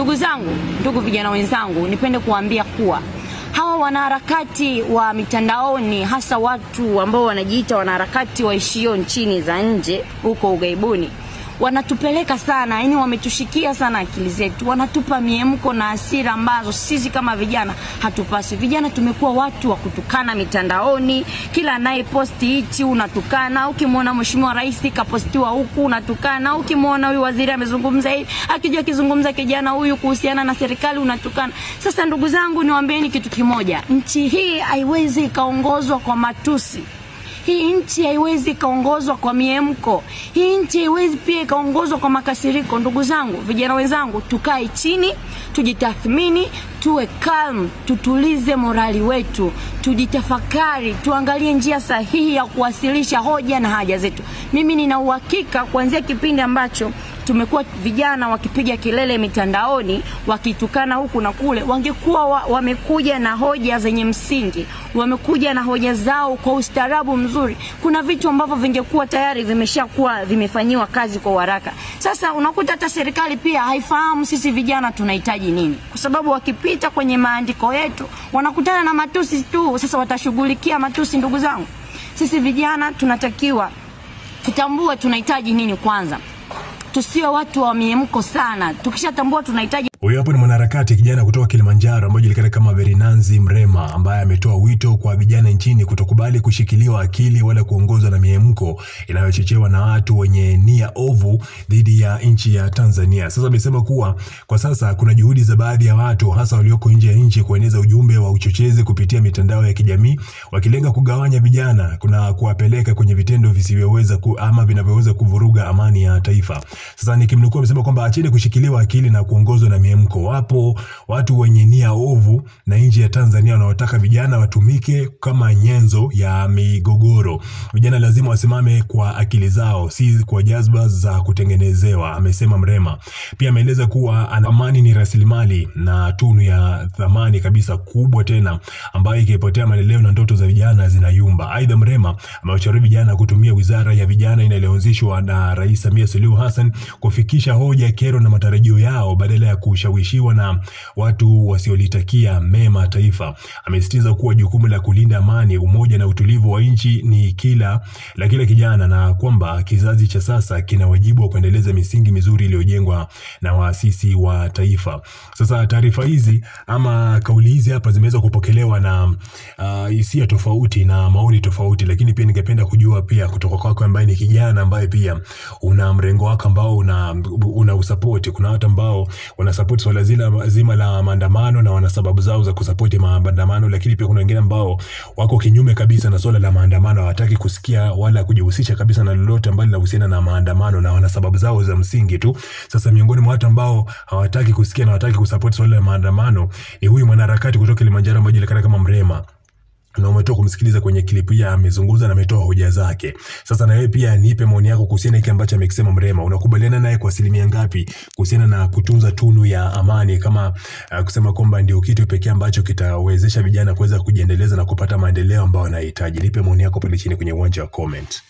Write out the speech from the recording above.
Ndugu zangu, ndugu vijana wenzangu, nipende kuambia kuwa hawa wanaharakati wa mitandaoni, hasa watu ambao wanajiita wanaharakati waishio nchini za nje huko ugaibuni, wanatupeleka sana, yani wametushikia sana akili zetu, wanatupa miemko na hasira ambazo sisi kama vijana hatupasi. Vijana tumekuwa watu wa kutukana mitandaoni, kila anayeposti hichi unatukana, ukimwona mheshimiwa rais kapostiwa huku unatukana, ukimwona huyu waziri amezungumza hivi, akija kizungumza kijana huyu kuhusiana na serikali unatukana. Sasa ndugu zangu, niwaambieni kitu kimoja, nchi hii haiwezi kaongozwa kwa matusi. Hii nchi haiwezi kaongozwa kwa miemko. Hii nchi haiwezi pia kaongozwa kwa makasiriko. Ndugu zangu, vijana wenzangu, tukae chini, tujitathmini, tuwe calm, tutulize morali wetu, tujitafakari, tuangalie njia sahihi ya kuwasilisha hoja na haja zetu. Mimi nina uhakika kuanzia kipindi ambacho tumekuwa vijana wakipiga kelele mitandaoni, wakitukana huku na kule, wangekuwa wamekuja na hoja zenye msingi, wamekuja na hoja zao kwa ustaarabu mzuri, kuna vitu ambavyo vingekuwa tayari vimeshakuwa vimefanyiwa kazi kwa haraka. Sasa unakuta hata serikali pia haifahamu sisi vijana tunahitaji nini, kwa sababu wakipita kwenye maandiko yetu wanakutana na matusi tu. Sasa watashughulikia matusi. Ndugu zangu, sisi vijana tunatakiwa tutambue tunahitaji nini kwanza, tusiwe watu wa miemko sana. Tukishatambua tunahitaji. Huyo hapo ni mwanaharakati kijana kutoka Kilimanjaro ambaye julikana kama Verinanzi Mrema, ambaye ametoa wito kwa vijana nchini kutokubali kushikiliwa akili wala kuongozwa na miemko inayochochewa na watu wenye nia ovu dhidi ya nchi ya Tanzania. Sasa amesema kuwa kwa sasa kuna juhudi za baadhi ya watu hasa walioko nje ya nchi kueneza ujumbe wa uchochezi kupitia mitandao ya kijamii, wakilenga kugawanya vijana kuna kuwapeleka kwenye vitendo visivyoweza ama vinavyoweza kuvuruga amani ya taifa. Sasa nikimnukuu amesema kwamba acheni kushikiliwa akili na kuongozwa na miemko. Wapo watu wenye nia ovu na nchi ya Tanzania wanaotaka vijana watumike kama nyenzo ya migogoro. Vijana lazima wasimame kwa akili zao, si kwa jazba za kutengenezewa, amesema Mrema. Pia ameeleza kuwa amani ni rasilimali na tunu ya thamani kabisa kubwa tena ambayo ikipotea maendeleo na ndoto za vijana zinayumba. Aidha, Mrema amewashauri vijana kutumia wizara ya vijana inayoanzishwa na Rais Samia Suluhu Hassan kufikisha hoja, kero na matarajio yao badala ya kushawishiwa na watu wasiolitakia mema taifa. Amesisitiza kuwa jukumu la kulinda amani, umoja na utulivu wa nchi ni la kila kijana, na kwamba kizazi cha sasa kina wajibu wa kuendeleza misingi mizuri iliyojengwa na waasisi wa taifa. Sasa taarifa hizi ama kauli hizi hapa zimeweza kupokelewa na hisia tofauti na maoni tofauti, lakini pia ningependa kujua pia kutoka kwako ambaye ni kijana ambaye pia una mrengo wako ambao una usupport. Kuna watu ambao wana support swala zima la maandamano na wana sababu zao za kusupport maandamano, lakini pia kuna wengine ambao wako kinyume kabisa na swala la maandamano, hawataki kusikia wala kujihusisha kabisa na lolote ambalo linahusiana na maandamano na wana sababu zao za msingi tu. Sasa miongoni mwa watu ambao hawataki kusikia na hawataki kusupport swala la maandamano ni huyu mwanaharakati kutoka Kilimanjaro ambaye julikana kama Mrema. Na umetoka kumsikiliza kwenye klipu ya amezungumza na ametoa hoja zake. Sasa na wewe pia nipe maoni yako kuhusiana hiki ambacho amekisema Mrema. Unakubaliana naye kwa asilimia ngapi kuhusiana na kutunza tunu ya amani, kama kusema kwamba ndio kitu pekee ambacho kitawezesha vijana kuweza kujiendeleza na kupata maendeleo ambayo wanahitaji? Nipe maoni yako pale chini kwenye uwanja wa comment.